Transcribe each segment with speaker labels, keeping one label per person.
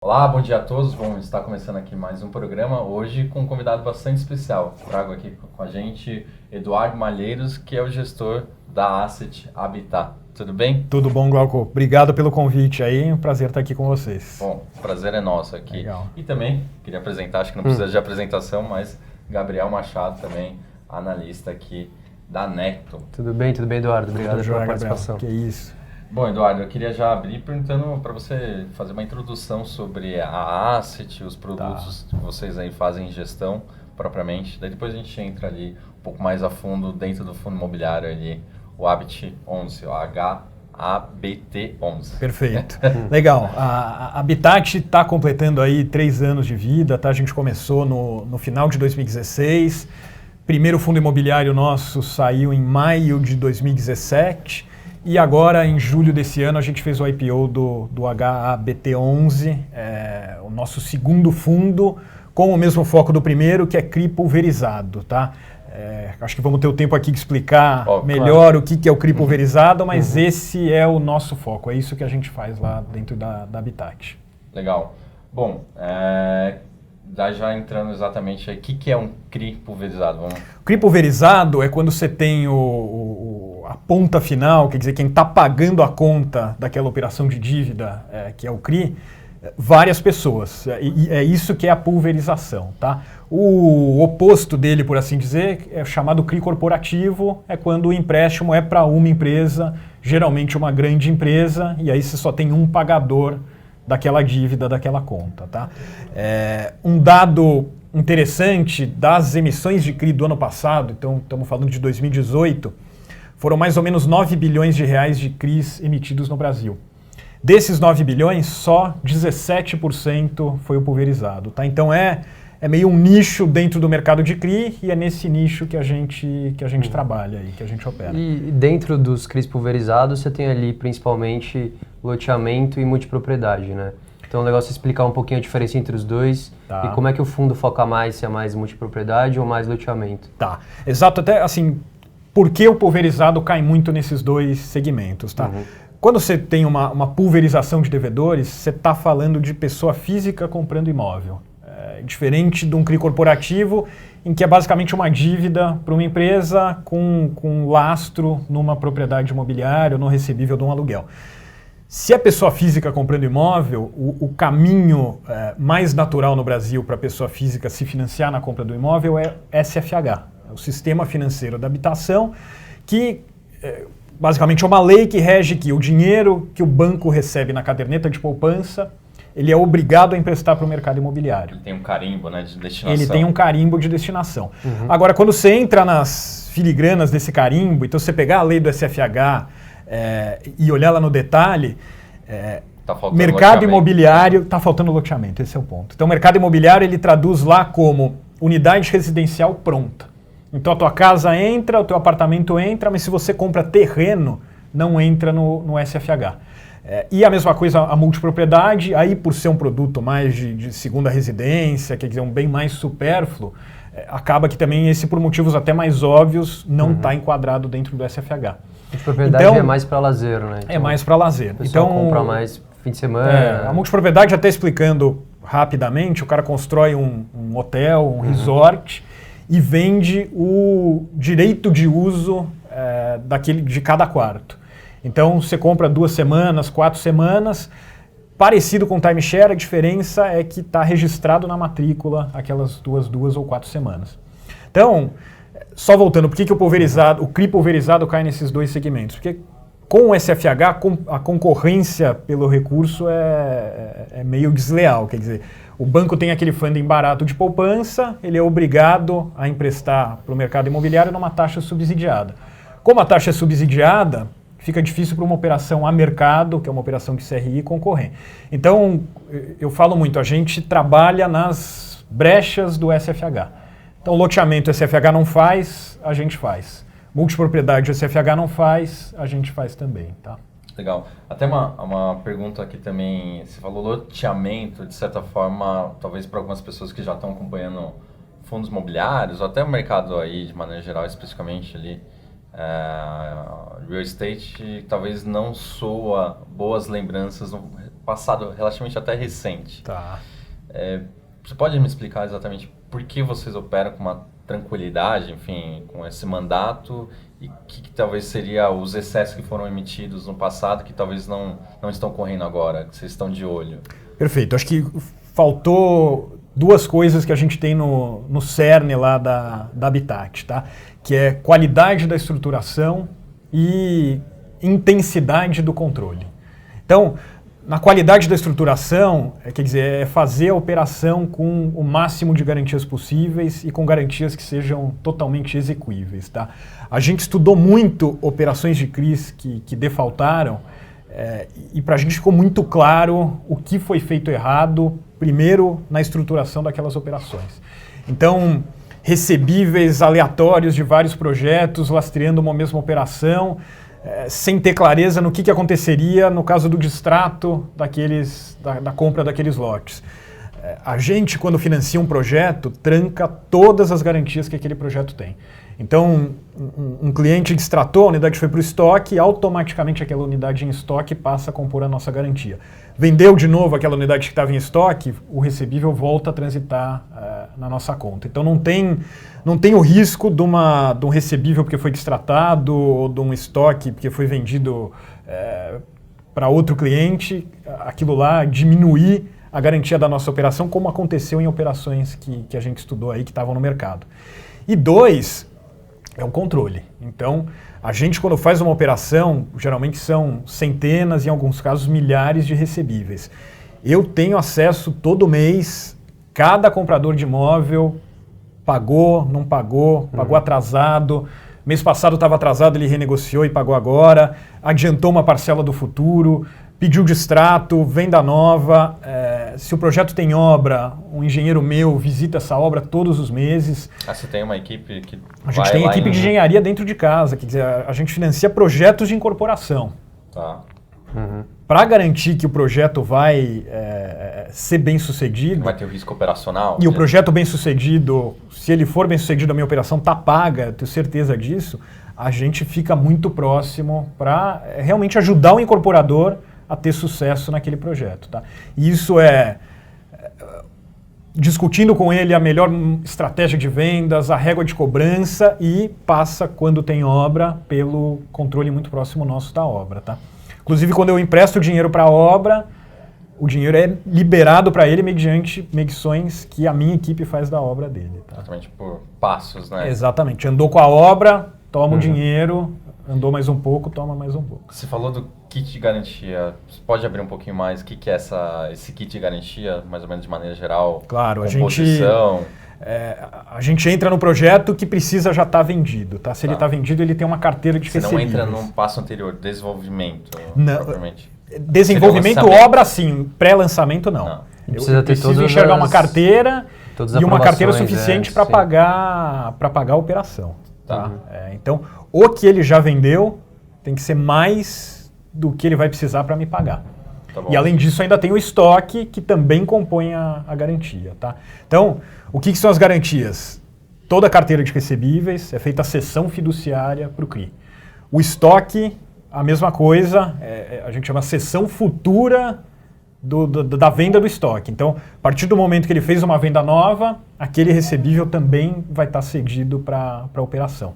Speaker 1: Olá, bom dia a todos. Vamos estar começando aqui mais um programa, hoje com um convidado bastante especial. Trago aqui com a gente Eduardo Malheiros, que é o gestor da Asset Habitat. Tudo bem?
Speaker 2: Tudo bom, Glauco? Obrigado pelo convite aí, um prazer estar aqui com vocês.
Speaker 1: Bom, o prazer é nosso aqui.
Speaker 2: Legal.
Speaker 1: E também, queria apresentar, acho que não precisa de apresentação, mas Gabriel Machado também, analista aqui da Necton.
Speaker 3: Tudo bem, Eduardo? Obrigado pela participação.
Speaker 2: Que isso.
Speaker 1: Bom, Eduardo, eu queria já abrir perguntando para você fazer uma introdução sobre a Asset, os produtos que vocês aí fazem em gestão propriamente. Daí depois a gente entra ali um pouco mais a fundo dentro do fundo imobiliário ali, o Habit 11, o HABT 11.
Speaker 2: Perfeito. Legal. A Habitat está completando aí 3 anos de vida, tá? A gente começou no final de 2016. Primeiro fundo imobiliário nosso saiu em maio de 2017. E agora, em julho desse ano, a gente fez o IPO do HABT11, o nosso segundo fundo, com o mesmo foco do primeiro, que é CRI pulverizado, tá? Acho que vamos ter o tempo aqui de explicar melhor o que é o CRI pulverizado, mas esse é o nosso foco, é isso que a gente faz lá dentro da Habitat.
Speaker 1: Legal. Bom, já entrando exatamente aí, o que é um CRI pulverizado?
Speaker 2: O CRI pulverizado é quando você tem a ponta final, quer dizer, quem está pagando a conta daquela operação de dívida, que é o CRI, várias pessoas. E é isso que é a pulverização, tá? O oposto dele, por assim dizer, é chamado CRI corporativo, é quando o empréstimo é para uma empresa, geralmente uma grande empresa, e aí você só tem um pagador daquela dívida, daquela conta, tá? Um dado interessante das emissões de CRI do ano passado, então estamos falando de 2018, foram mais ou menos 9 bilhões de reais de CRIs emitidos no Brasil. Desses 9 bilhões, só 17% foi o pulverizado, tá? Então é meio um nicho dentro do mercado de CRI e é nesse nicho que a gente trabalha aí, que a gente opera.
Speaker 3: E dentro dos CRIs pulverizados, você tem ali principalmente loteamento e multipropriedade, né? Então é legal você explicar um pouquinho a diferença entre os dois e como é que o fundo foca mais, se é mais multipropriedade ou mais loteamento.
Speaker 2: Tá, exato, até assim, por que o pulverizado cai muito nesses dois segmentos, tá? Quando você tem uma pulverização de devedores, você está falando de pessoa física comprando imóvel. Diferente de um CRI corporativo, em que é basicamente uma dívida para uma empresa com lastro numa propriedade imobiliária ou no recebível de um aluguel. Se é pessoa física comprando imóvel, o caminho mais natural no Brasil para a pessoa física se financiar na compra do imóvel é SFH, o Sistema Financeiro da Habitação, que basicamente é uma lei que rege que o dinheiro que o banco recebe na caderneta de poupança, ele é obrigado a emprestar para o mercado imobiliário.
Speaker 1: Ele tem um carimbo, né, de destinação.
Speaker 2: Ele tem um carimbo de destinação. Agora, quando você entra nas filigranas desse carimbo, então você pegar a lei do SFH e olhar lá no detalhe, mercado imobiliário, está faltando loteamento, esse é o ponto. Então o mercado imobiliário ele traduz lá como unidade residencial pronta. Então a tua casa entra, o teu apartamento entra, mas se você compra terreno, não entra no SFH. E a mesma coisa a multipropriedade, aí por ser um produto mais de segunda residência, quer dizer, um bem mais supérfluo, acaba que também esse, por motivos até mais óbvios, não está enquadrado dentro do SFH.
Speaker 3: Multipropriedade então, é mais para lazer, né? Então,
Speaker 2: é mais para lazer.
Speaker 3: Então compra mais fim de semana.
Speaker 2: A multipropriedade, até explicando rapidamente, o cara constrói um hotel, um resort e vende o direito de uso de cada quarto. Então você compra 2 semanas, 4 semanas, parecido com timeshare, a diferença é que está registrado na matrícula aquelas 2 ou 4 semanas. Então, só voltando, por que o CRI pulverizado cai nesses dois segmentos? Porque com o SFH, a concorrência pelo recurso é meio desleal, quer dizer, o banco tem aquele funding barato de poupança, ele é obrigado a emprestar para o mercado imobiliário numa taxa subsidiada. Como a taxa é subsidiada, fica difícil para uma operação a mercado, que é uma operação de CRI, concorrer. Então, eu falo muito, a gente trabalha nas brechas do SFH. Então, loteamento o SFH não faz, a gente faz. Multipropriedade o SFH não faz, a gente faz também, tá?
Speaker 1: Legal. Até uma pergunta aqui também, você falou loteamento, de certa forma, talvez para algumas pessoas que já estão acompanhando fundos imobiliários, ou até o mercado aí, de maneira geral, especificamente ali, real estate, talvez não soa boas lembranças passado relativamente até recente.
Speaker 2: Tá.
Speaker 1: Você pode me explicar exatamente por que vocês operam com uma tranquilidade, enfim, com esse mandato, e que talvez seria os excessos que foram emitidos no passado que talvez não estão correndo agora, que vocês estão de olho?
Speaker 2: Perfeito. Acho que faltou duas coisas que a gente tem no cerne lá da Habitat, tá? Que é qualidade da estruturação e intensidade do controle. Então, na qualidade da estruturação, quer dizer, é fazer a operação com o máximo de garantias possíveis e com garantias que sejam totalmente execuíveis, tá? A gente estudou muito operações de CRIs que defaultaram, e para a gente ficou muito claro o que foi feito errado, primeiro na estruturação daquelas operações. Então, recebíveis aleatórios de vários projetos, lastreando uma mesma operação, sem ter clareza no que aconteceria no caso do distrato da compra daqueles lotes. A gente, quando financia um projeto, tranca todas as garantias que aquele projeto tem. Então, um cliente distratou, a unidade foi para o estoque, automaticamente aquela unidade em estoque passa a compor a nossa garantia. Vendeu de novo aquela unidade que estava em estoque, o recebível volta a transitar na nossa conta. Então não tem o risco de um recebível porque foi distratado ou de um estoque porque foi vendido para outro cliente, aquilo lá diminuir a garantia da nossa operação, como aconteceu em operações que a gente estudou aí, que estavam no mercado. E dois, é o controle. Então, a gente quando faz uma operação, geralmente são centenas, em alguns casos milhares de recebíveis. Eu tenho acesso todo mês, cada comprador de imóvel pagou, não pagou, pagou atrasado, mês passado estava atrasado, ele renegociou e pagou agora, adiantou uma parcela do futuro, pediu distrato, venda nova, se o projeto tem obra, um engenheiro meu visita essa obra todos os meses.
Speaker 1: Você tem uma equipe que
Speaker 2: A gente tem equipe de engenharia dentro de casa, quer dizer, a gente financia projetos de incorporação.
Speaker 1: Tá.
Speaker 2: Para garantir que o projeto vai ser bem sucedido.
Speaker 1: Vai ter o risco operacional.
Speaker 2: E o projeto bem sucedido, se ele for bem sucedido, a minha operação está paga, eu tenho certeza disso, a gente fica muito próximo para realmente ajudar o incorporador a ter sucesso naquele projeto. Tá? E isso discutindo com ele a melhor estratégia de vendas, a régua de cobrança e passa, quando tem obra, pelo controle muito próximo nosso da obra. Tá? Inclusive, quando eu empresto o dinheiro para a obra, o dinheiro é liberado para ele mediante medições que a minha equipe faz da obra dele. Tá?
Speaker 1: Exatamente por passos, né?
Speaker 2: Exatamente. Andou com a obra, toma o dinheiro, andou mais um pouco, toma mais um pouco.
Speaker 1: Você falou do kit de garantia. Você pode abrir um pouquinho mais? O que é esse kit de garantia, mais ou menos de maneira geral?
Speaker 2: Claro,
Speaker 1: composição?
Speaker 2: A gente entra no projeto que precisa já estar vendido. Tá? Se ele está vendido, ele tem uma carteira de recebíveis.
Speaker 1: Você não entra num passo anterior, desenvolvimento, propriamente?
Speaker 2: Desenvolvimento, obra sim, pré-lançamento não. Eu preciso enxergar uma carteira e uma carteira suficiente para pagar a operação. Tá? Então, o que ele já vendeu tem que ser mais do que ele vai precisar para me pagar. Tá bom. E além disso, ainda tem o estoque que também compõe a garantia. Tá? Então, o que são as garantias? Toda a carteira de recebíveis é feita a cessão fiduciária para o CRI. O estoque, a mesma coisa, a gente chama cessão futura da venda do estoque. Então, a partir do momento que ele fez uma venda nova, aquele recebível também vai estar cedido para a operação.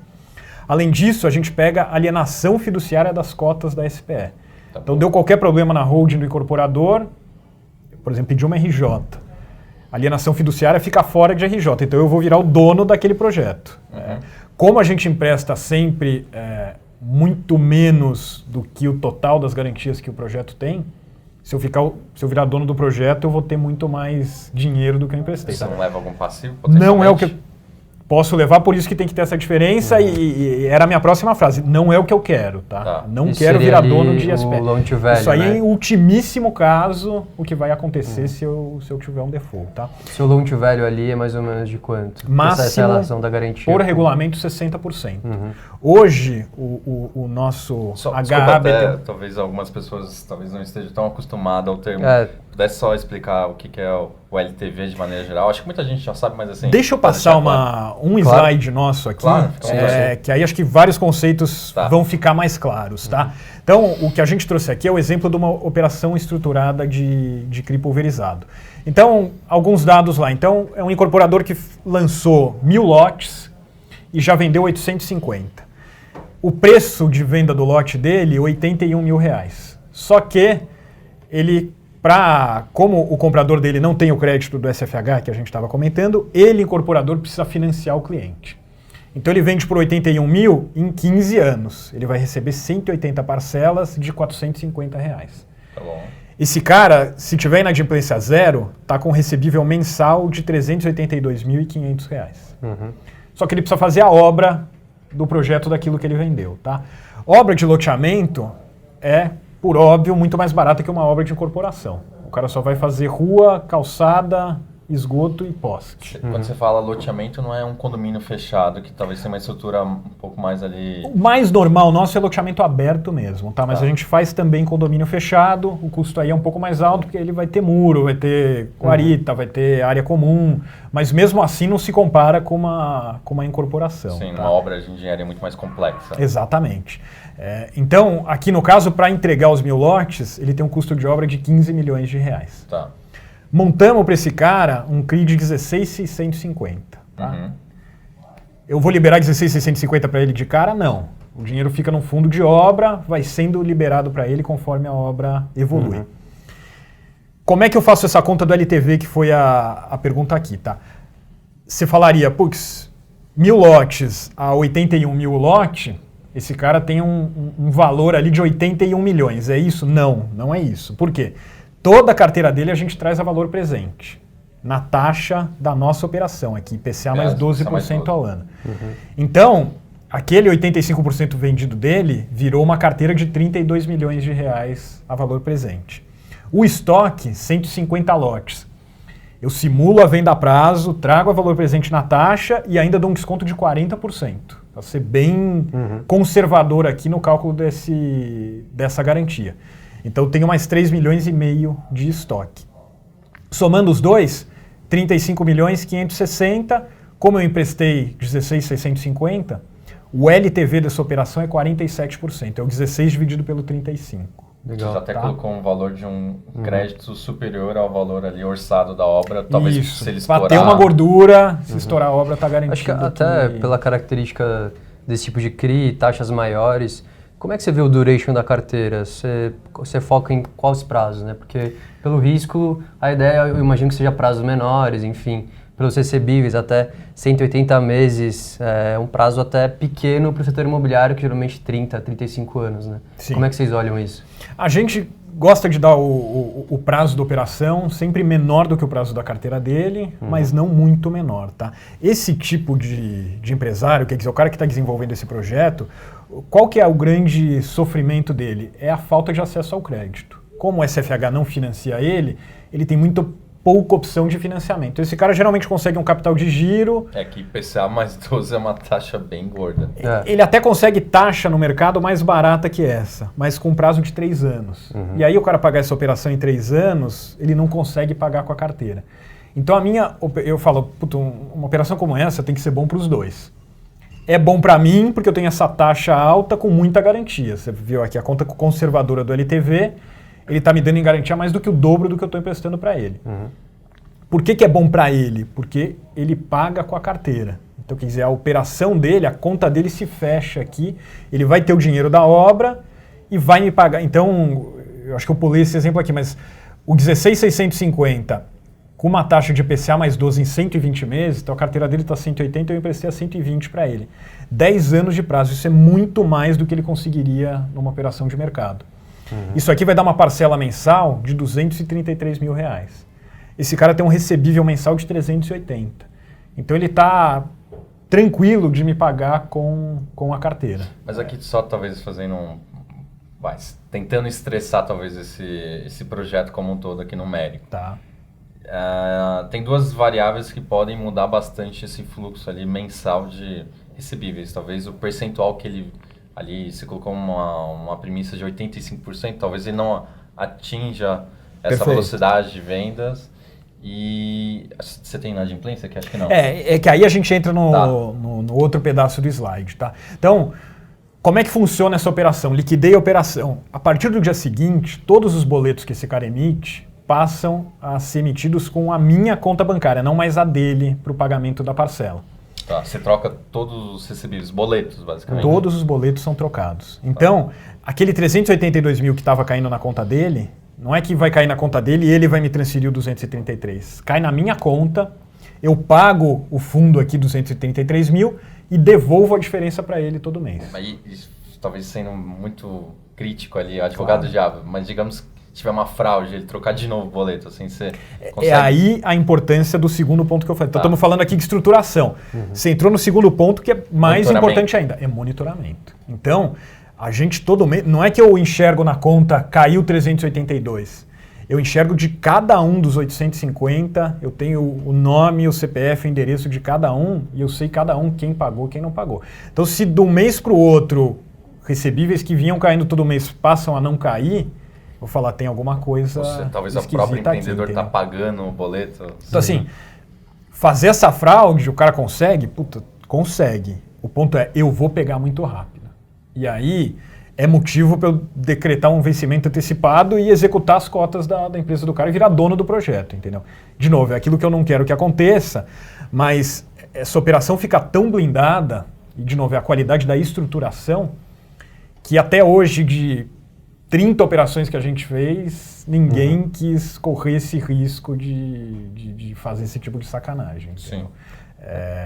Speaker 2: Além disso, a gente pega a alienação fiduciária das cotas da SPE. Tá, então, deu qualquer problema na holding do incorporador, por exemplo, pediu uma RJ. A alienação fiduciária fica fora de RJ, então eu vou virar o dono daquele projeto. Como a gente empresta sempre muito menos do que o total das garantias que o projeto tem, se eu virar dono do projeto, eu vou ter muito mais dinheiro do que eu emprestei.
Speaker 1: Você não leva algum passivo?
Speaker 2: Não é o que eu posso levar, por isso que tem que ter essa diferença e era a minha próxima frase. Não é o que eu quero, tá? Não
Speaker 3: isso
Speaker 2: quero virar dono de SPE. Isso aí,
Speaker 3: né?
Speaker 2: Em ultimíssimo caso, o que vai acontecer se eu tiver um default, tá?
Speaker 3: Se o loan to value ali é mais ou menos de quanto?
Speaker 2: Máximo,
Speaker 3: essa relação da garantia.
Speaker 2: Por regulamento, 60%. Hoje, o nosso
Speaker 1: HABT... talvez algumas pessoas talvez não estejam tão acostumadas ao termo pudesse só explicar o que é o LTV de maneira geral. Acho que muita gente já sabe, mas assim...
Speaker 2: Deixa eu passar um slide nosso aqui, que aí acho que vários conceitos vão ficar mais claros, tá? Então, o que a gente trouxe aqui é o exemplo de uma operação estruturada de CRI pulverizado. Então, alguns dados lá. Então, é um incorporador que lançou 1.000 lotes e já vendeu 850. O preço de venda do lote dele, R$81 mil. Só que ele... como o comprador dele não tem o crédito do SFH, que a gente estava comentando, ele, incorporador, precisa financiar o cliente. Então ele vende por 81 mil em 15 anos. Ele vai receber 180 parcelas de R$450.
Speaker 1: Tá bom.
Speaker 2: Esse cara, se tiver inadimplência zero, está com recebível mensal de R$382.500. Só que ele precisa fazer a obra do projeto daquilo que ele vendeu. Tá? Obra de loteamento é... por óbvio, muito mais barata que uma obra de incorporação. O cara só vai fazer rua, calçada, esgoto e poste.
Speaker 1: Quando você fala loteamento, não é um condomínio fechado, que talvez tenha uma estrutura um pouco mais ali...
Speaker 2: O mais normal nosso é loteamento aberto mesmo, tá? Mas a gente faz também condomínio fechado, o custo aí é um pouco mais alto, porque ele vai ter muro, vai ter guarita, vai ter área comum, mas mesmo assim não se compara com uma incorporação.
Speaker 1: Sim,
Speaker 2: tá?
Speaker 1: uma obra de engenharia muito mais complexa.
Speaker 2: Exatamente. Então, aqui no caso, para entregar os 1.000 lotes, ele tem um custo de obra de R$15 milhões.
Speaker 1: Tá.
Speaker 2: Montamos para esse cara um CRI de 16.650. Tá? Eu vou liberar 16.650 para ele de cara? Não. O dinheiro fica no fundo de obra, vai sendo liberado para ele conforme a obra evolui. Como é que eu faço essa conta do LTV, que foi a pergunta aqui? Tá? Você falaria, putz, 1.000 lotes a 81 mil lote, esse cara tem um valor ali de 81 milhões. É isso? Não, não é isso. Por quê? Toda a carteira dele a gente traz a valor presente, na taxa da nossa operação aqui, IPCA mais 12% ao ano. Então, aquele 85% vendido dele virou uma carteira de R$32 milhões a valor presente. O estoque, 150 lotes. Eu simulo a venda a prazo, trago a valor presente na taxa e ainda dou um desconto de 40%. Para ser bem conservador aqui no cálculo dessa garantia. Então, eu tenho mais 3,5 milhões de estoque. Somando os dois, 35.560.000. Como eu emprestei 16.650, o LTV dessa operação é 47%. É o 16 dividido pelo 35.
Speaker 1: Legal. Você até colocou um valor de um crédito superior ao valor ali orçado da obra. Talvez se ele estourar...
Speaker 2: Para ter uma gordura, se estourar a obra, está garantido.
Speaker 3: Acho que até pela característica desse tipo de CRI, taxas maiores... Como é que você vê o duration da carteira? Você foca em quais prazos, né? Porque pelo risco, a ideia eu imagino que seja prazos menores, enfim, pelos recebíveis até 180 meses, é um prazo até pequeno para o setor imobiliário, que geralmente 30, 35 anos, né?
Speaker 2: Sim.
Speaker 3: Como é que vocês olham isso?
Speaker 2: A gente gosta de dar o prazo da operação sempre menor do que o prazo da carteira dele, mas não muito menor, tá? Esse tipo de empresário, quer dizer, o cara que está desenvolvendo esse projeto, qual que é o grande sofrimento dele? É a falta de acesso ao crédito. Como o SFH não financia ele tem muito pouca opção de financiamento. Esse cara geralmente consegue um capital de giro.
Speaker 1: É que IPCA mais 12 é uma taxa bem gorda.
Speaker 2: Ele até consegue taxa no mercado mais barata que essa, mas com prazo de 3 anos. E aí o cara pagar essa operação em 3 anos, ele não consegue pagar com a carteira. Então eu falo, uma operação como essa tem que ser bom para os dois. É bom para mim, porque eu tenho essa taxa alta com muita garantia. Você viu aqui a conta conservadora do LTV, ele está me dando em garantia mais do que o dobro do que eu estou emprestando para ele. Por que é bom para ele? Porque ele paga com a carteira. Então, quer dizer, a operação dele, a conta dele se fecha aqui, ele vai ter o dinheiro da obra e vai me pagar. Então, eu acho que eu pulei esse exemplo aqui, mas o 16.650 com uma taxa de IPCA mais 12 em 120 meses, então a carteira dele está 180, eu emprestei a 120 para ele. 10 anos de prazo, isso é muito mais do que ele conseguiria numa operação de mercado. Isso aqui vai dar uma parcela mensal de R$233 mil. Esse cara tem um recebível mensal de 380. Então ele está tranquilo de me pagar com a carteira.
Speaker 1: Mas aqui só talvez fazendo tentando estressar talvez esse projeto como um todo aqui numérico.
Speaker 2: Tá.
Speaker 1: Tem duas variáveis que podem mudar bastante esse fluxo ali mensal de recebíveis. Talvez o percentual que ele ali, se colocou uma premissa de 85%, talvez ele não atinja essa velocidade de vendas. E você tem inadimplência? Que acho que não.
Speaker 2: É que aí a gente entra no outro pedaço do slide, tá? Então, como é que funciona essa operação? Liquidei a operação. A partir do dia seguinte, todos os boletos que esse cara emite passam a ser emitidos com a minha conta bancária, não mais a dele para o pagamento da parcela.
Speaker 1: Tá, você troca todos os recebíveis, boletos, basicamente.
Speaker 2: Todos os boletos são trocados. Então, aquele 382 mil que estava caindo na conta dele, não é que vai cair na conta dele e ele vai me transferir o 233. Cai na minha conta, eu pago o fundo aqui 233 mil e devolvo a diferença para ele todo mês.
Speaker 1: Mas talvez sendo muito crítico ali, advogado do diabo, mas digamos que tiver uma fraude, ele trocar de novo o boleto, assim, você consegue...
Speaker 2: É aí a importância do segundo ponto que eu falei. Então, estamos falando aqui de estruturação. Você entrou no segundo ponto, que é mais importante ainda, é monitoramento. Então, a gente todo mês... Não é que eu enxergo na conta, caiu 382. Eu enxergo de cada um dos 850, eu tenho o nome, o CPF, o endereço de cada um, e eu sei cada um quem pagou, quem não pagou. Então, se de um mês para o outro, recebíveis que vinham caindo todo mês passam a não cair... Vou falar, tem alguma coisa
Speaker 1: talvez o próprio empreendedor está pagando o boleto.
Speaker 2: Então, assim, fazer essa fraude, o cara consegue? Puta, consegue. O ponto é, eu vou pegar muito rápido. E aí, é motivo para eu decretar um vencimento antecipado e executar as cotas da empresa do cara e virar dono do projeto, entendeu? De novo, é aquilo que eu não quero que aconteça, mas essa operação fica tão blindada, e de novo, é a qualidade da estruturação, que até hoje, de 30 operações que a gente fez, ninguém quis correr esse risco de fazer esse tipo de sacanagem.
Speaker 1: Sim.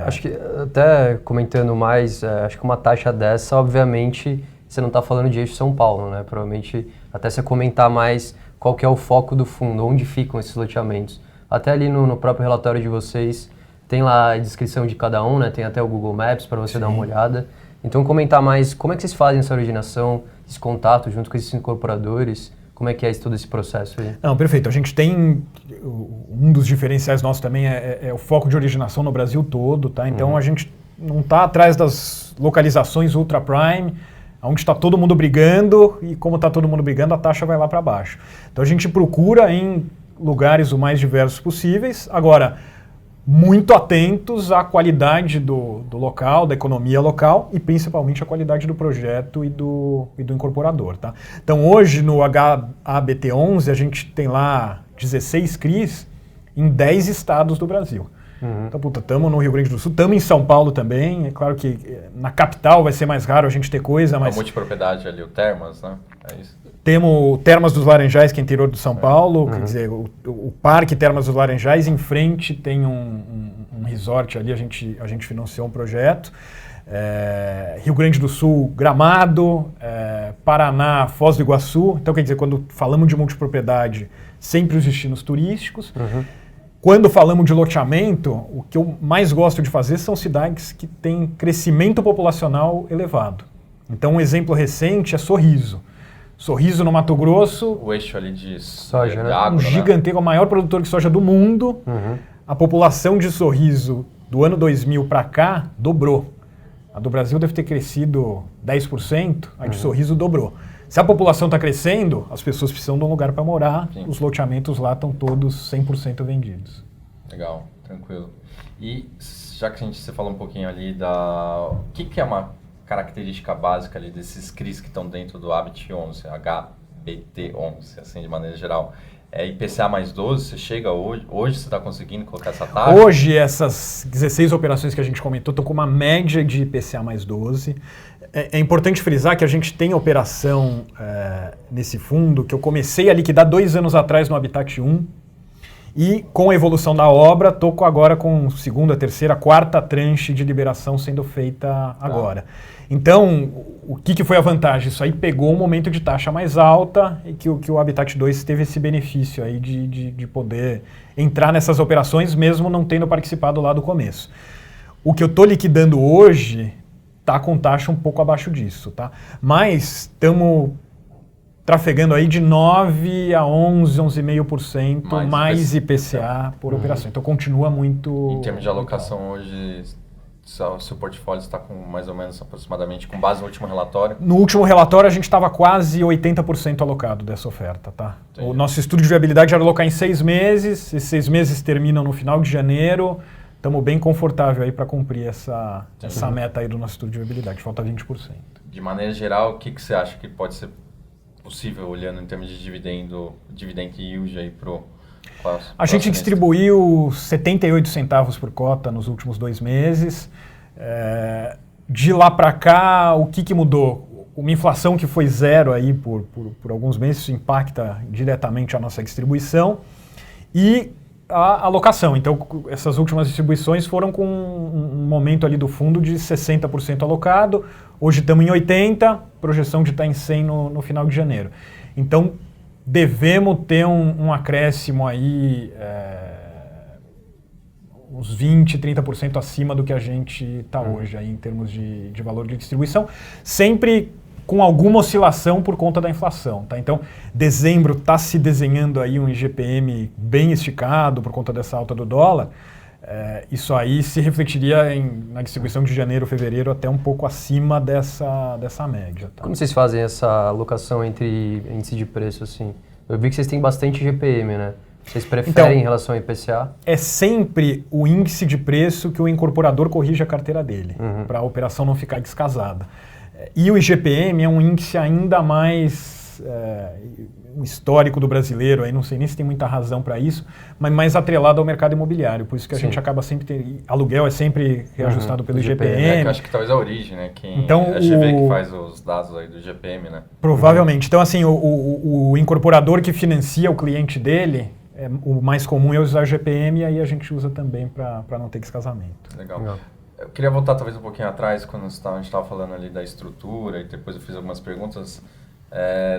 Speaker 3: Acho que, até comentando mais, acho que uma taxa dessa, obviamente, você não está falando de eixo São Paulo, né? Provavelmente, até você comentar mais qual que é o foco do fundo, onde ficam esses loteamentos. Até ali no próprio relatório de vocês, tem lá a descrição de cada um, né? Tem até o Google Maps para você dar uma olhada. Então, comentar mais como é que vocês fazem essa originação, esse contato junto com esses incorporadores, como é que é todo esse processo aí?
Speaker 2: Não, perfeito. A gente tem, um dos diferenciais nossos também é o foco de originação no Brasil todo, tá? Então, a gente não está atrás das localizações ultra prime, onde está todo mundo brigando, e como está todo mundo brigando, a taxa vai lá para baixo. Então, a gente procura em lugares o mais diversos possíveis. Agora, muito atentos à qualidade do local, da economia local e principalmente à qualidade do projeto e do incorporador. Tá? Então hoje no HABT11 a gente tem lá 16 CRIs em 10 estados do Brasil. Então, estamos no Rio Grande do Sul, estamos em São Paulo também. É claro que na capital vai ser mais raro a gente ter coisa, mas...
Speaker 1: A multipropriedade ali, o Termas, né? É isso.
Speaker 2: Temos o Termas dos Laranjais, que é interior de São Paulo, quer dizer, o Parque Termas dos Laranjais, em frente tem um resort ali, a gente financiou um projeto. Rio Grande do Sul, Gramado, Paraná, Foz do Iguaçu. Então, quer dizer, quando falamos de multipropriedade, sempre os destinos turísticos. Quando falamos de loteamento, o que eu mais gosto de fazer são cidades que têm crescimento populacional elevado. Então, um exemplo recente é Sorriso. Sorriso, no Mato Grosso.
Speaker 1: O eixo ali de soja,
Speaker 2: né? Um gigantesco, o maior produtor de soja do mundo. A população de Sorriso, do ano 2000 para cá, dobrou. A do Brasil deve ter crescido 10%, a de Sorriso dobrou. Se a população está crescendo, as pessoas precisam de um lugar para morar. Sim. Os loteamentos lá estão todos 100% vendidos.
Speaker 1: Legal, tranquilo. E já que você falou um pouquinho ali da... O que é uma característica básica ali desses CRIs que estão dentro do HABT11, HBT11, assim, de maneira geral? É IPCA mais 12, você chega hoje você está conseguindo colocar essa taxa?
Speaker 2: Hoje, essas 16 operações que a gente comentou estão com uma média de IPCA mais 12. É importante frisar que a gente tem operação nesse fundo que eu comecei a liquidar 2 anos atrás no Habitat 1 e com a evolução da obra estou agora com segunda, terceira, quarta tranche de liberação sendo feita agora. Então, o que foi a vantagem? Isso aí pegou um momento de taxa mais alta e que o Habitat 2 teve esse benefício aí de poder entrar nessas operações mesmo não tendo participado lá do começo. O que eu estou liquidando hoje está com taxa um pouco abaixo disso, tá? Mas estamos trafegando aí de 9% a 11,5% mais IPCA por operação. Então continua muito...
Speaker 1: Em termos de alocação hoje, se o seu portfólio está com mais ou menos aproximadamente, com base no último relatório?
Speaker 2: No último relatório a gente estava quase 80% alocado dessa oferta, tá? O nosso estudo de viabilidade era alocar em 6 meses, esses 6 meses terminam no final de janeiro, estamos bem confortável aí para cumprir essa meta aí do nosso estudo de viabilidade, falta 20%.
Speaker 1: De maneira geral, o que você acha que pode ser possível olhando em termos de dividend yield aí pro...
Speaker 2: A gente distribuiu 78 centavos por cota nos últimos 2 meses. De lá para cá, o que mudou? Uma inflação que foi zero aí por alguns meses, isso impacta diretamente a nossa distribuição. E a alocação. Então, essas últimas distribuições foram com um momento ali do fundo de 60% alocado. Hoje estamos em 80%, projeção de estar em 100% no final de janeiro. Então, devemos ter um acréscimo aí, uns 20%, 30% acima do que a gente está hoje aí, em termos de valor de distribuição, sempre com alguma oscilação por conta da inflação. Tá? Então, dezembro está se desenhando aí um IGPM bem esticado por conta dessa alta do dólar. Isso aí se refletiria na distribuição de janeiro, fevereiro, até um pouco acima dessa média. Tá?
Speaker 3: Como vocês fazem essa alocação entre índice de preço, assim? Eu vi que vocês têm bastante GPM, né? Vocês preferem em relação ao IPCA?
Speaker 2: É sempre o índice de preço que o incorporador corrige a carteira dele, para a operação não ficar descasada. E o IGPM é um índice ainda mais um histórico do brasileiro, aí não sei nem se tem muita razão para isso, mas mais atrelado ao mercado imobiliário. Por isso que a gente acaba sempre tendo... Aluguel é sempre reajustado pelo IGPM.
Speaker 1: Eu acho que talvez a origem, né? Então, a GV que faz os dados aí do IGPM, né?
Speaker 2: Provavelmente. Então, assim, o incorporador que financia o cliente dele, o mais comum é usar GPM e aí a gente usa também para não ter descasamento.
Speaker 1: Legal. Eu queria voltar talvez um pouquinho atrás, quando a gente estava falando ali da estrutura e depois eu fiz algumas perguntas.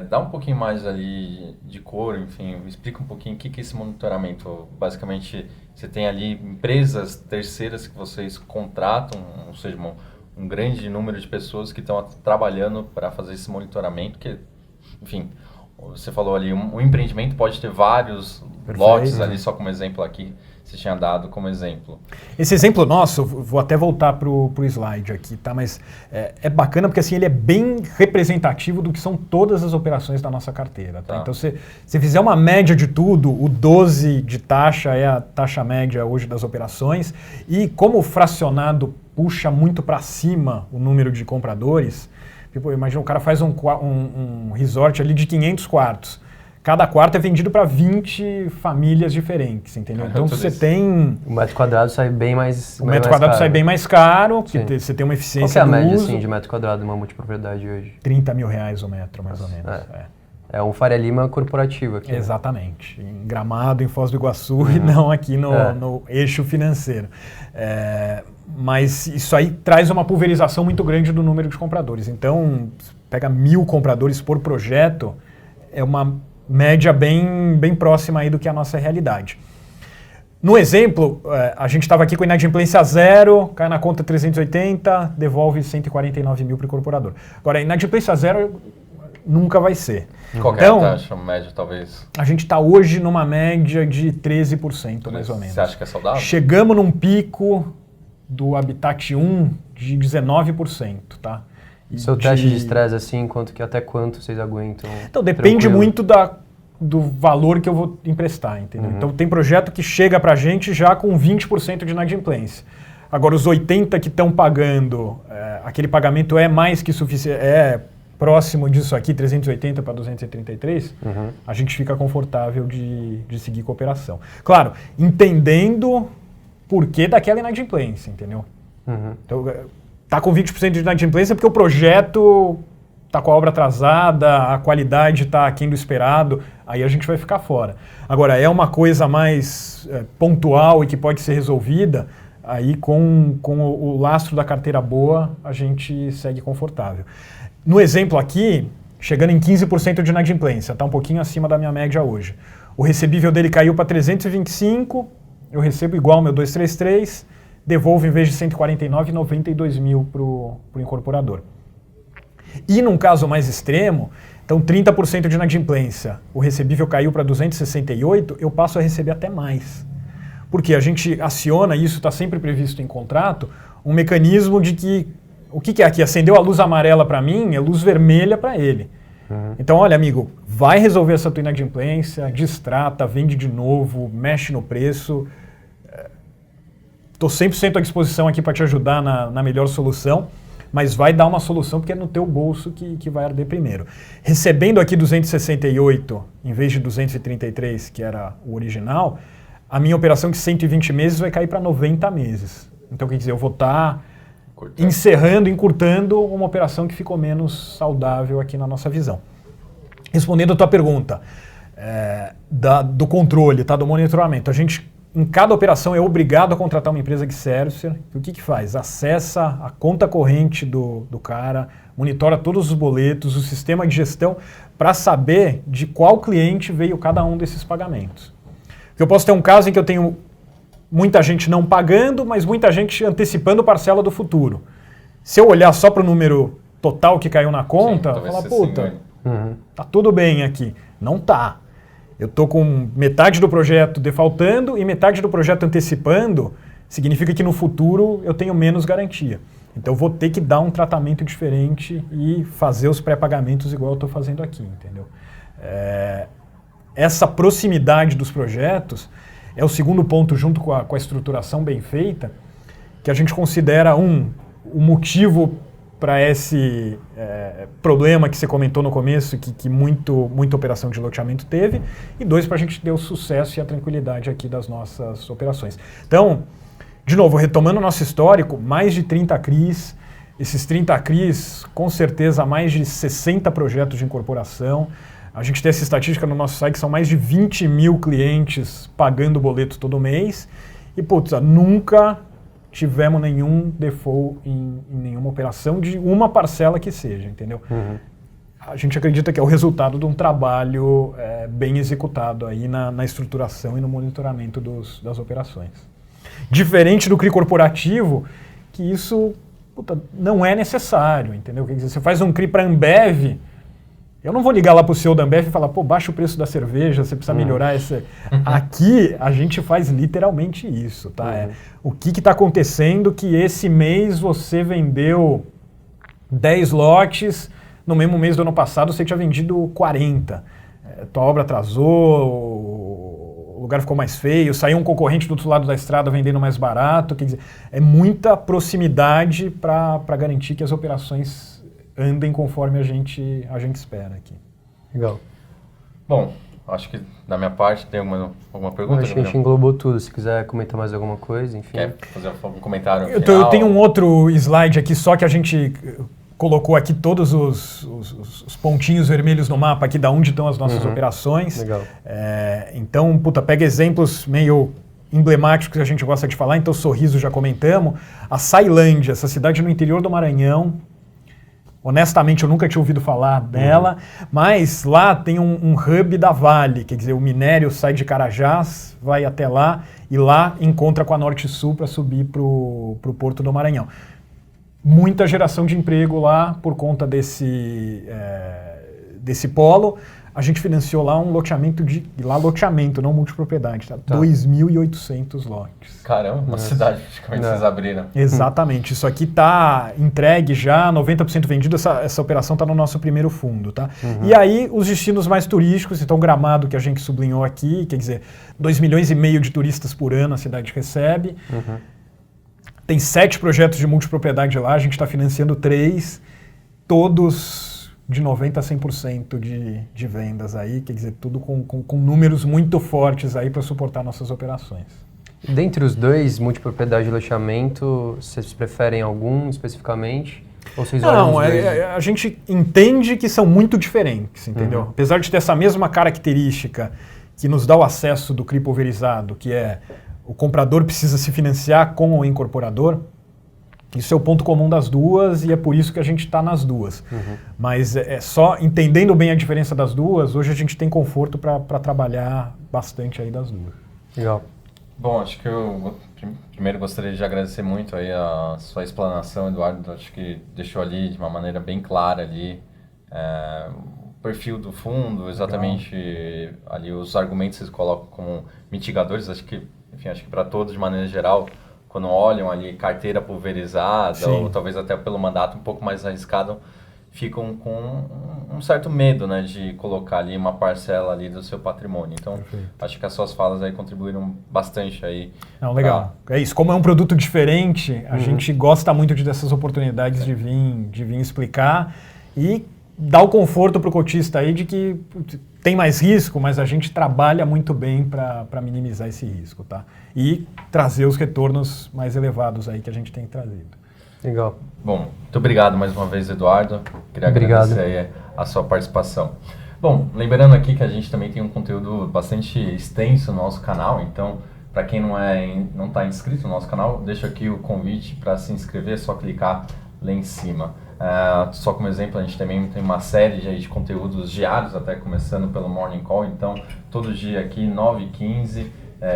Speaker 1: Dá um pouquinho mais ali de cor, enfim, explica um pouquinho o que é esse monitoramento. Basicamente, você tem ali empresas terceiras que vocês contratam, ou seja, um grande número de pessoas que estão trabalhando para fazer esse monitoramento, que, enfim, você falou ali, um empreendimento pode ter vários lotes ali, só como exemplo aqui, você tinha dado como exemplo.
Speaker 2: Esse exemplo nosso, vou até voltar para o slide aqui, tá? Mas é bacana porque assim, ele é bem representativo do que são todas as operações da nossa carteira. Tá? Então, se fizer uma média de tudo, o 12 de taxa é a taxa média hoje das operações, e como o fracionado puxa muito para cima o número de compradores, tipo, imagina, o cara faz um resort ali de 500 quartos. Cada quarto é vendido para 20 famílias diferentes, entendeu? Então você tem...
Speaker 3: O metro quadrado sai bem mais caro.
Speaker 2: O metro quadrado sai bem mais caro, porque você tem uma eficiência do uso.
Speaker 3: Qual é a média assim, de metro quadrado de uma multipropriedade hoje?
Speaker 2: R$30 mil o metro, mais ou menos.
Speaker 3: É um Faria Lima corporativo aqui.
Speaker 2: Exatamente. Em Gramado, em Foz do Iguaçu e não aqui no eixo financeiro. Mas isso aí traz uma pulverização muito grande do número de compradores. Então, pega 1.000 compradores por projeto, é uma média bem próxima aí do que é a nossa realidade. No exemplo, a gente estava aqui com inadimplência zero, cai na conta 380, devolve 149 mil para o incorporador. Agora, inadimplência zero nunca vai ser.
Speaker 1: Qual que é a taxa média, talvez?
Speaker 2: A gente está hoje numa média de 13%, mais ou menos.
Speaker 1: Você acha que é saudável?
Speaker 2: Chegamos num pico do Habitat 1 de 19%, tá?
Speaker 3: Seu teste de estresse, assim, até quanto vocês aguentam?
Speaker 2: Então, depende muito do valor que eu vou emprestar, entendeu? Então, tem projeto que chega pra gente já com 20% de inadimplência. Agora, os 80 que estão pagando, aquele pagamento é mais que suficiente, próximo disso aqui, 380 para 233, a gente fica confortável de seguir com a operação. Claro, entendendo por que daquela inadimplência, entendeu? Então, tá com 20% de inadimplência porque o projeto tá com a obra atrasada, a qualidade tá aquém do esperado, aí a gente vai ficar fora. Agora, é uma coisa mais pontual e que pode ser resolvida, aí com o lastro da carteira boa, a gente segue confortável. No exemplo aqui, chegando em 15% de inadimplência, tá um pouquinho acima da minha média hoje. O recebível dele caiu para 325, eu recebo igual ao meu 233, devolvo em vez de 149, 92 mil para o incorporador. E num caso mais extremo, então 30% de inadimplência, o recebível caiu para 268, eu passo a receber até mais. Porque a gente aciona, e isso está sempre previsto em contrato, um mecanismo de que o que é aqui? Acendeu a luz amarela para mim, é luz vermelha para ele. Então, olha, amigo, vai resolver essa tua inadimplência, destrata, vende de novo, mexe no preço. Estou 100% à disposição aqui para te ajudar na melhor solução, mas vai dar uma solução porque é no teu bolso que vai arder primeiro. Recebendo aqui 268 em vez de 233, que era o original, a minha operação de 120 meses vai cair para 90 meses. Então, quer dizer, eu vou estar encerrando, encurtando uma operação que ficou menos saudável aqui na nossa visão. Respondendo a tua pergunta, do controle, tá, do monitoramento, a gente, em cada operação, é obrigado a contratar uma empresa de servicer. O que faz? Acessa a conta corrente do cara, monitora todos os boletos, o sistema de gestão, para saber de qual cliente veio cada um desses pagamentos. Porque eu posso ter um caso em que eu tenho muita gente não pagando, mas muita gente antecipando parcela do futuro. Se eu olhar só para o número total que caiu na conta, falar, puta, tá tudo bem aqui. Não tá. Eu tô com metade do projeto defaultando e metade do projeto antecipando, significa que no futuro eu tenho menos garantia. Então eu vou ter que dar um tratamento diferente e fazer os pré-pagamentos igual eu estou fazendo aqui, entendeu? Essa proximidade dos projetos é o segundo ponto, junto com a estruturação bem feita, que a gente considera o motivo para esse problema que você comentou no começo, que muita operação de loteamento teve, e 2, para a gente ter o sucesso e a tranquilidade aqui das nossas operações. Então, de novo, retomando o nosso histórico, mais de 30 CRIs, esses 30 CRIs, com certeza, mais de 60 projetos de incorporação. A gente tem essa estatística no nosso site, que são mais de 20 mil clientes pagando boleto todo mês. E, putz, nunca tivemos nenhum default em nenhuma operação de uma parcela que seja, entendeu? A gente acredita que é o resultado de um trabalho bem executado aí na estruturação e no monitoramento das operações. Diferente do CRI corporativo, que isso não é necessário, entendeu? Quer dizer, você faz um CRI para Ambev, eu não vou ligar lá pro CEO da Ambev e falar, pô, baixa o preço da cerveja, você precisa melhorar esse... Aqui, a gente faz literalmente isso, tá? O que está acontecendo que esse mês você vendeu 10 lotes, no mesmo mês do ano passado você tinha vendido 40. Tua obra atrasou, o lugar ficou mais feio, saiu um concorrente do outro lado da estrada vendendo mais barato. Quer dizer, é muita proximidade para garantir que as operações andem conforme a gente espera aqui.
Speaker 3: Legal.
Speaker 1: Bom, acho que da minha parte tem alguma pergunta?
Speaker 3: Acho que a gente englobou tudo. Se quiser comentar mais alguma coisa, enfim.
Speaker 1: Quer fazer algum comentário final?
Speaker 2: Eu tenho um outro slide aqui, só que a gente colocou aqui todos os pontinhos vermelhos no mapa aqui da onde estão as nossas operações.
Speaker 3: Legal.
Speaker 2: Então, pega exemplos meio emblemáticos que a gente gosta de falar. Então, Sorriso já comentamos. A Sailândia, essa cidade no interior do Maranhão. Honestamente, eu nunca tinha ouvido falar dela, mas lá tem um hub da Vale, quer dizer, o minério sai de Carajás, vai até lá e lá encontra com a Norte Sul para subir para o Porto do Maranhão. Muita geração de emprego lá por conta desse polo. A gente financiou lá um loteamento loteamento, não multipropriedade, tá? 2.800 lotes.
Speaker 1: Caramba, uma cidade praticamente vocês abriram.
Speaker 2: Exatamente, isso aqui está entregue já, 90% vendido, essa operação está no nosso primeiro fundo, tá? E aí os destinos mais turísticos, então Gramado, que a gente sublinhou aqui, quer dizer, 2,5 milhões de turistas por ano a cidade recebe. Tem 7 projetos de multipropriedade lá, a gente está financiando 3, todos de 90% a 100% de vendas aí, quer dizer, tudo com números muito fortes aí para suportar nossas operações.
Speaker 3: Dentre os dois, multipropriedade e loteamento, vocês preferem algum especificamente? Ou vocês olham os dois?
Speaker 2: A gente entende que são muito diferentes, entendeu? Apesar de ter essa mesma característica que nos dá o acesso do CRI pulverizado, que é o comprador precisa se financiar com o incorporador, isso é o ponto comum das duas e é por isso que a gente está nas duas. Mas só entendendo bem a diferença das duas, hoje a gente tem conforto para trabalhar bastante aí das duas.
Speaker 3: Legal.
Speaker 1: Bom, acho que eu primeiro gostaria de agradecer muito aí a sua explanação, Eduardo. Acho que deixou ali de uma maneira bem clara ali o perfil do fundo, exatamente ali os argumentos que vocês colocam como mitigadores. Acho que enfim, acho que para todos de maneira geral, quando olham ali carteira pulverizada,
Speaker 2: Sim.
Speaker 1: ou talvez até pelo mandato um pouco mais arriscado, ficam com um certo medo, né, de colocar ali uma parcela ali do seu patrimônio. Então,
Speaker 2: Perfeito.
Speaker 1: acho que as suas falas aí contribuíram bastante aí.
Speaker 2: Não, legal. É isso. Como é um produto diferente, a gente gosta muito dessas oportunidades de vir explicar e dar o conforto para o cotista aí de que tem mais risco, mas a gente trabalha muito bem para minimizar esse risco, tá? E trazer os retornos mais elevados aí que a gente tem trazido.
Speaker 3: Legal.
Speaker 1: Bom, muito obrigado mais uma vez, Eduardo. Queria agradecer aí a sua participação. Bom, lembrando aqui que a gente também tem um conteúdo bastante extenso no nosso canal, então, para quem não está inscrito no nosso canal, deixo aqui o convite para se inscrever, é só clicar lá em cima. Só como exemplo, a gente também tem uma série de conteúdos diários, até começando pelo Morning Call, então, todo dia aqui, 9h15,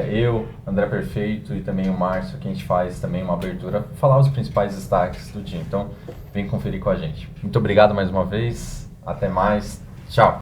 Speaker 1: eu, André Perfeito e também o Márcio, que a gente faz também uma abertura, falar os principais destaques do dia. Então, vem conferir com a gente. Muito obrigado mais uma vez, até mais, tchau!